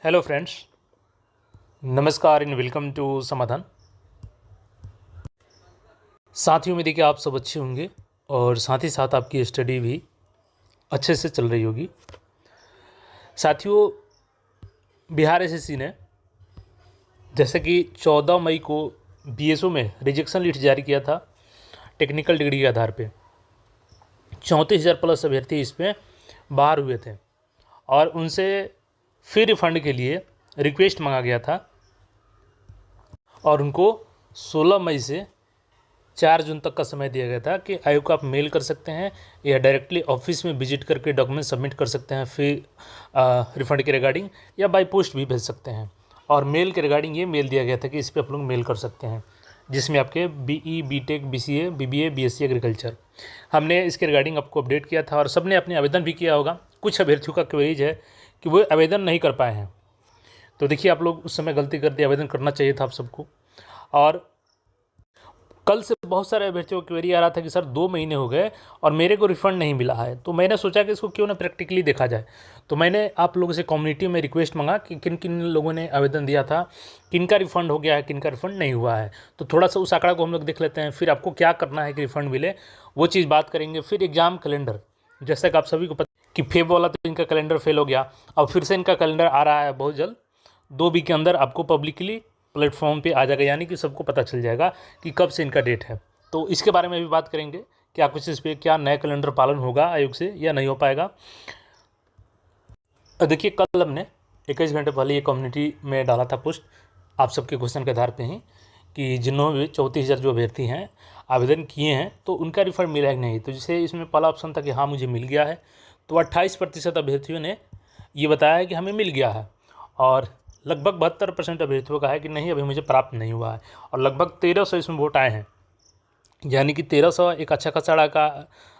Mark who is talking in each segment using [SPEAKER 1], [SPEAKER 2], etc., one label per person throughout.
[SPEAKER 1] Hello friends, नमस्कार and welcome to समाधान। साथियों, उम्मीद है कि आप सब अच्छे होंगे और साथ ही साथ आपकी स्टडी भी अच्छे से चल रही होगी। साथियों, बिहार एसएससी ने जैसे कि 14 मई को बीएसओ में रिजेक्शन लिस्ट जारी किया था टेक्निकल डिग्री के आधार पे 34,000 प्लस अभ्यर्थी इसमें बाहर हुए थे और उनसे फिर रिफंड के लिए रिक्वेस्ट मांगा गया था और उनको 16 मई से 4 जून तक का समय दिया गया था कि आयोग को आप मेल कर सकते हैं या डायरेक्टली ऑफिस में विजिट करके डॉक्यूमेंट सबमिट कर सकते हैं फिर रिफंड के रिगार्डिंग, या बाय पोस्ट भी भेज सकते हैं। और मेल के रिगार्डिंग ये मेल दिया गया था कि इस पर आप लोग मेल कर सकते हैं, जिसमें आपके BE, BTech, BCA, BBA, BSc agriculture. हमने इसके रिगार्डिंग आपको अपडेट किया था और सबने अपने आवेदन भी किया होगा। कुछ अभ्यर्थियों का क्वेरीज है कि वो आवेदन नहीं कर पाए हैं, तो देखिए आप लोग उस समय गलती कर दी, आवेदन करना चाहिए था आप सबको। और कल से बहुत सारे अभ्यर्थियों को क्वेरी आ रहा था कि सर 2 महीने हो गए और मेरे को रिफ़ंड नहीं मिला है, तो मैंने सोचा कि इसको क्यों ना प्रैक्टिकली देखा जाए। तो मैंने आप लोगों से कम्युनिटी में रिक्वेस्ट मांगा कि किन किन लोगों ने आवेदन दिया था, किन का रिफ़ंड हो गया है, किन का रिफ़ंड नहीं हुआ है। तो थोड़ा सा उस आंकड़ा को हम लोग देख लेते हैं, फिर आपको क्या करना है कि रिफ़ंड मिले वो चीज़ बात करेंगे। फिर एग्ज़ाम कैलेंडर, जैसा कि आप सभी को पता कि फेब वाला तो इनका कैलेंडर फेल हो गया, अब फिर से इनका कैलेंडर आ रहा है बहुत जल्द। 2 वीक के अंदर आपको पब्लिकली प्लेटफॉर्म पे आ जाएगा, यानी कि सबको पता चल जाएगा कि कब से इनका डेट है। तो इसके बारे में भी बात करेंगे, क्या कुछ इस पर क्या नया कैलेंडर पालन होगा आयोग से या नहीं हो पाएगा। देखिए, कल हमने 21 घंटे पहले ये कम्युनिटी में डाला था पोस्ट आप सबके क्वेश्चन के आधार पे ही कि जिन्होंने भी 34,000 जो अभ्यर्थी हैं आवेदन किए हैं तो उनका रिफंड मिला है कि नहीं। तो जैसे इसमें पहला ऑप्शन था कि हाँ मुझे मिल गया है, तो 28% अभ्यर्थियों ने ये बताया है कि हमें मिल गया है और लगभग 72% अभ्यर्थियों का है कि नहीं अभी मुझे प्राप्त नहीं हुआ है। और लगभग 1300 इसमें वोट आए हैं, यानी कि 1300 एक अच्छा खासा का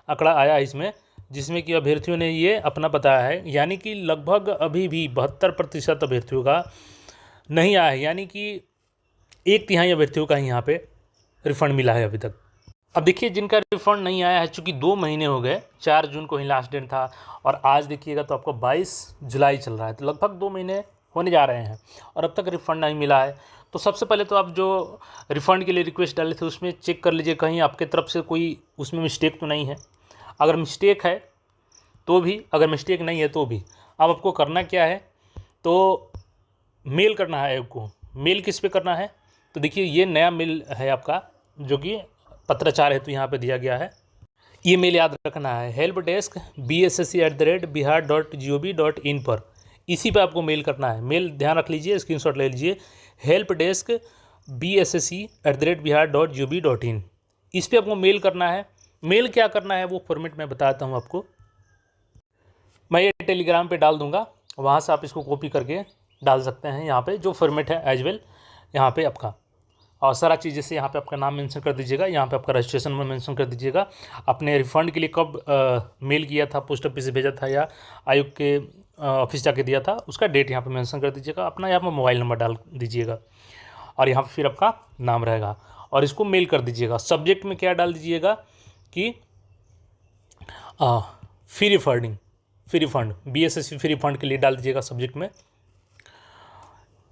[SPEAKER 1] आंकड़ा आया है इसमें, जिसमें कि अभ्यर्थियों ने ये अपना बताया है। यानी कि लगभग अभी भी 72% अभ्यर्थियों का नहीं आया है, यानी कि 1/3 अभ्यर्थियों का ही यहाँ पे रिफ़ंड मिला है अभी तक। अब देखिए, जिनका रिफ़ंड नहीं आया है, चूँकि 2 महीने हो गए, 4 जून को ही लास्ट डेट था और आज देखिएगा तो आपको 22 जुलाई चल रहा है, तो लगभग 2 महीने होने जा रहे हैं और अब तक रिफ़ंड नहीं मिला है। तो सबसे पहले तो आप जो रिफ़ंड के लिए रिक्वेस्ट डाले थे उसमें चेक कर लीजिए कहीं आपके तरफ से कोई उसमें मिस्टेक तो नहीं है। अगर मिस्टेक है तो भी, अगर मिस्टेक नहीं है तो भी अब आपको करना क्या है, तो मेल करना है आयोग को। मेल किस पे करना है, तो देखिए ये नया मेल है आपका जो कि पत्राचार हेतु यहाँ पे दिया गया है। ये मेल याद रखना है, हेल्प डेस्क bssc@bihar.gov.in पर, इसी पे आपको मेल करना है। मेल ध्यान रख लीजिए, स्क्रीनशॉट ले लीजिए, हेल्प डेस्क bssc@bihar.gov.in, इस पे आपको मेल करना है। मेल क्या करना है वो फॉर्मेट मैं बताता हूँ आपको, मैं ये टेलीग्राम पे डाल दूँगा, वहाँ से आप इसको कॉपी करके डाल सकते हैं। यहाँ पे जो फॉर्मेट है एज वेल यहाँ पे आपका, और सारा चीज़ जैसे यहाँ पे आपका नाम मेंशन कर दीजिएगा, यहाँ पे आपका रजिस्ट्रेशन में मेंशन कर दीजिएगा, अपने रिफ़ंड के लिए कब मेल किया था, पोस्ट ऑफिस से भेजा था या आयोग के ऑफिस जाके दिया था, उसका डेट यहाँ पे मेंशन कर दीजिएगा, अपना यहाँ पर मोबाइल नंबर डाल दीजिएगा और यहाँ पर फिर आपका नाम रहेगा और इसको मेल कर दीजिएगा। सब्जेक्ट में क्या डाल दीजिएगा कि free refunding, free refund, BSSC free refund के लिए डाल दीजिएगा सब्जेक्ट में।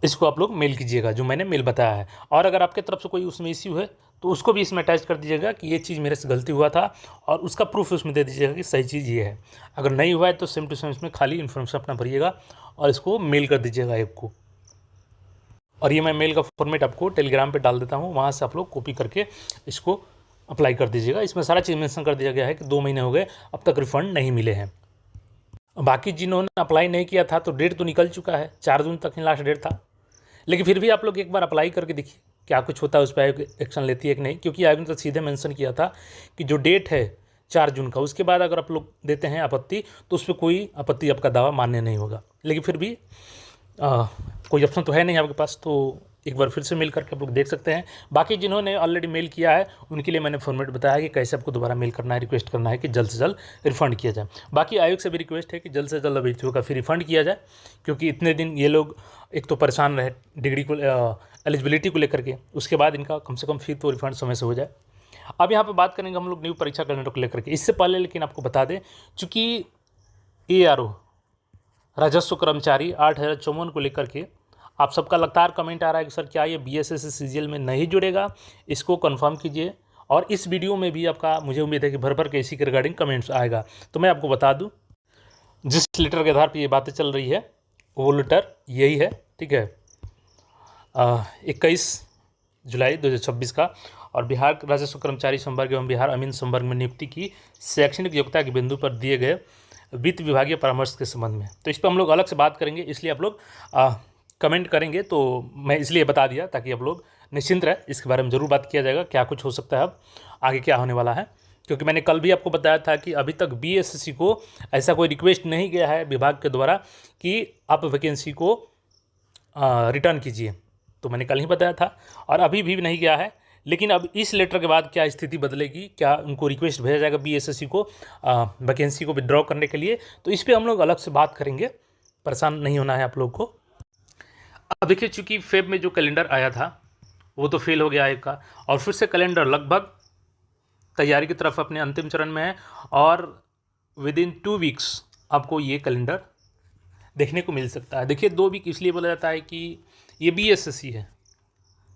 [SPEAKER 1] इसको आप लोग मेल कीजिएगा जो मैंने मेल बताया है। और अगर आपके तरफ से कोई उसमें इश्यू है तो उसको भी इसमें अटैच कर दीजिएगा कि ये चीज़ मेरे से गलती हुआ था और उसका प्रूफ उसमें दे दीजिएगा कि सही चीज़ ये है। अगर नहीं हुआ है तो सेम टू सेम इसमें खाली इन्फॉर्मेशन अपना भरिएगा और इसको मेल कर दीजिएगा आयोग को। और ये मैं मेल का फॉर्मेट आपको टेलीग्राम पर डाल देता हूँ, वहाँ से आप लोग कॉपी करके इसको अप्लाई कर दीजिएगा। इसमें सारा चीज़ मेंशन कर दिया गया है कि 2 महीने हो गए अब तक रिफ़ंड नहीं मिले हैं। बाकी जिन्होंने अप्लाई नहीं किया था तो डेट तो निकल चुका है, 4 जून तक ही लास्ट डेट था, लेकिन फिर भी आप लोग एक बार अप्लाई करके देखिए क्या कुछ होता है, उस पर आयोग एक्शन लेती है कि नहीं। क्योंकि आयोग ने तो सीधे मेंशन किया था कि जो डेट है 4 जून का, उसके बाद अगर आप लोग देते हैं आपत्ति तो उस पर कोई आपत्ति, आपका दावा मान्य नहीं होगा। लेकिन फिर भी कोई ऑप्शन तो है नहीं आपके पास, तो एक बार फिर से मेल करके आप लोग देख सकते हैं। बाकी जिन्होंने ऑलरेडी मेल किया है उनके लिए मैंने फॉर्मेट बताया कि कैसे आपको दोबारा मेल करना है, रिक्वेस्ट करना है कि जल्द से जल्द रिफ़ंड किया जाए। बाकी आयोग से भी रिक्वेस्ट है कि जल्द से जल्द अभ्यर्थियों का फिर रिफ़ंड किया जाए, क्योंकि इतने दिन ये लोग एक तो परेशान रहे डिग्री को एलिजिबिलिटी को लेकर के, उसके बाद इनका कम से कम फिर तो रिफ़ंड समय से हो जाए। अब यहाँ पर बात करेंगे हम लोग न्यू परीक्षा कैलेंडर को लेकर के। इससे पहले लेकिन आपको बता दें, चूँकि ARO राजस्व कर्मचारी 8,054 को लेकर के आप सबका लगातार कमेंट आ रहा है कि सर क्या ये बीएसएससी सीजीएल में नहीं जुड़ेगा, इसको कंफर्म कीजिए। और इस वीडियो में भी आपका मुझे उम्मीद है कि भर भर के इसी के रिगार्डिंग कमेंट्स आएगा। तो मैं आपको बता दूं, जिस लेटर के आधार पर ये बातें चल रही है वो लेटर यही है, ठीक है, 21 जुलाई 2026 का। और बिहार राजस्व कर्मचारी संवर्ग एवं बिहार अमीन संवर्ग में नियुक्ति की शैक्षणिक योग्यता के बिंदु पर दिए गए वित्त विभागीय परामर्श के संबंध में। तो इस पर हम लोग अलग से बात करेंगे, इसलिए आप लोग कमेंट करेंगे तो मैं इसलिए बता दिया ताकि आप लोग निश्चिंत रहे। इसके बारे में ज़रूर बात किया जाएगा, क्या कुछ हो सकता है, अब आगे क्या होने वाला है। क्योंकि मैंने कल भी आपको बताया था कि अभी तक बीएसएससी को ऐसा कोई रिक्वेस्ट नहीं गया है विभाग के द्वारा कि आप वैकेंसी को रिटर्न कीजिए। तो मैंने कल ही बताया था और अभी भी नहीं गया है। लेकिन अब इस लेटर के बाद क्या स्थिति बदलेगी, क्या उनको रिक्वेस्ट भेजा जाएगा बीएसएससी को वैकेंसी को विड्रॉ करने के लिए, तो इस पर हम लोग अलग से बात करेंगे। परेशान नहीं होना है आप लोग को। अब देखिए, चूँकि फेब में जो कैलेंडर आया था वो तो फेल हो गया एक का, और फिर से कैलेंडर लगभग तैयारी की तरफ अपने अंतिम चरण में है। और विद इन 2 वीक्स आपको ये कैलेंडर देखने को मिल सकता है। देखिए, 2 वीक इसलिए बोला जाता है कि ये बीएसएससी है,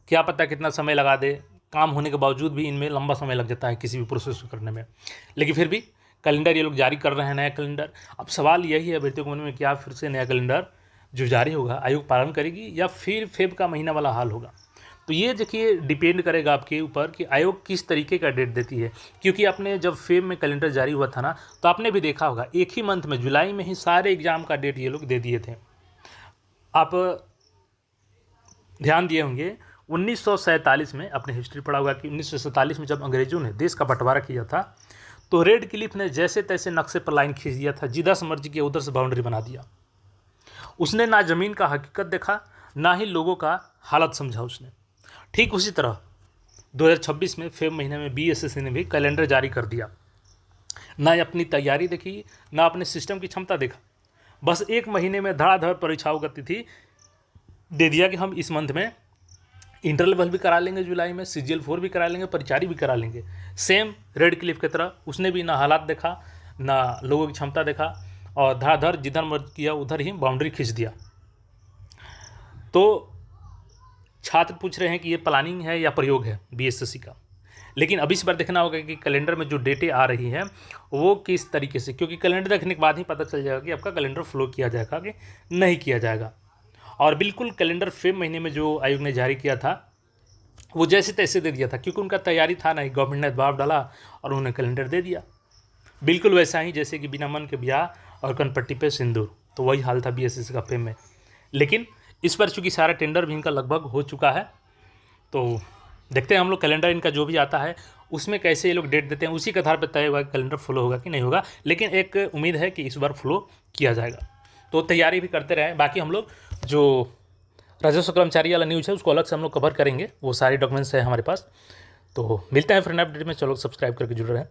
[SPEAKER 1] क्या पता कितना समय लगा दे। काम होने के बावजूद भी इनमें लंबा समय लग जाता है किसी भी प्रोसेस को करने में। लेकिन फिर भी कैलेंडर ये लोग जारी कर रहे हैं, नया कैलेंडर। अब सवाल यही है अभ्यर्थियों के मन में, क्या फिर से नया कैलेंडर जो जारी होगा आयोग पालन करेगी या फिर फेब का महीना वाला हाल होगा। तो ये देखिए डिपेंड करेगा आपके ऊपर कि आयोग किस तरीके का डेट देती है। क्योंकि आपने जब फेब में कैलेंडर जारी हुआ था ना, तो आपने भी देखा होगा एक ही मंथ में जुलाई में ही सारे एग्जाम का डेट ये लोग दे दिए थे। आप ध्यान दिए होंगे 1947 में, आपने हिस्ट्री पढ़ा होगा कि 1947 में जब अंग्रेजों ने देश का बंटवारा किया था तो रेड क्लिफ ने जैसे तैसे नक्शे पर लाइन खींच दिया था, जिधर से मर्जी किया उधर से बाउंड्री बना दिया। उसने ना ज़मीन का हकीकत देखा, ना ही लोगों का हालत समझा उसने। ठीक उसी तरह 2026 में फेब महीने में बीएसएससी ने भी कैलेंडर जारी कर दिया। ना अपनी तैयारी देखी, ना अपने सिस्टम की क्षमता देखा, बस एक महीने में धड़ाधड़ परीक्षाओं की तिथि दे दिया कि हम इस मंथ में इंटर लेवल भी करा लेंगे, जुलाई में सीजीएल 4 भी करा लेंगे, परिचारी भी करा लेंगे। सेम रेड क्लिफ की तरह उसने भी ना हालात देखा, ना लोगों की क्षमता देखा, और धड़ाधड़ जिधर मर्ज किया उधर ही बाउंड्री खींच दिया। तो छात्र पूछ रहे हैं कि ये प्लानिंग है या प्रयोग है बीएसएससी का। लेकिन अभी इस बार देखना होगा कि कैलेंडर में जो डेटें आ रही हैं वो किस तरीके से, क्योंकि कैलेंडर देखने के बाद ही पता चल जाएगा कि आपका कैलेंडर फ्लो किया जाएगा कि नहीं किया जाएगा। और बिल्कुल कैलेंडर फेब महीने में जो आयोग ने जारी किया था वो जैसे तैसे दे दिया था, क्योंकि उनका तैयारी था नहीं, गवर्नमेंट ने दबाव डाला और उन्होंने कैलेंडर दे दिया। बिल्कुल वैसा ही जैसे कि बिना मन के ब्याह और कनपट्टी पे सिंदूर, तो वही हाल था बीएसएससी का फेब में। लेकिन इस पर चूँकि सारा टेंडर भी इनका लगभग हो चुका है, तो देखते हैं हम लोग कैलेंडर इनका जो भी आता है उसमें कैसे ये लोग डेट देते हैं, उसी के आधार पर तय होगा कि कैलेंडर फ्लो होगा कि नहीं होगा। लेकिन एक उम्मीद है कि इस बार फ्लो किया जाएगा, तो तैयारी भी करते रहें। बाकी हम लोग जो राजस्व कर्मचारी वाला न्यूज़ है उसको अलग से हम लोग कवर करेंगे, वो सारे डॉक्यूमेंट्स है हमारे पास। तो मिलते हैं फिर नए अपडेट में। चलो सब्सक्राइब करके जुड़ रहे हैं।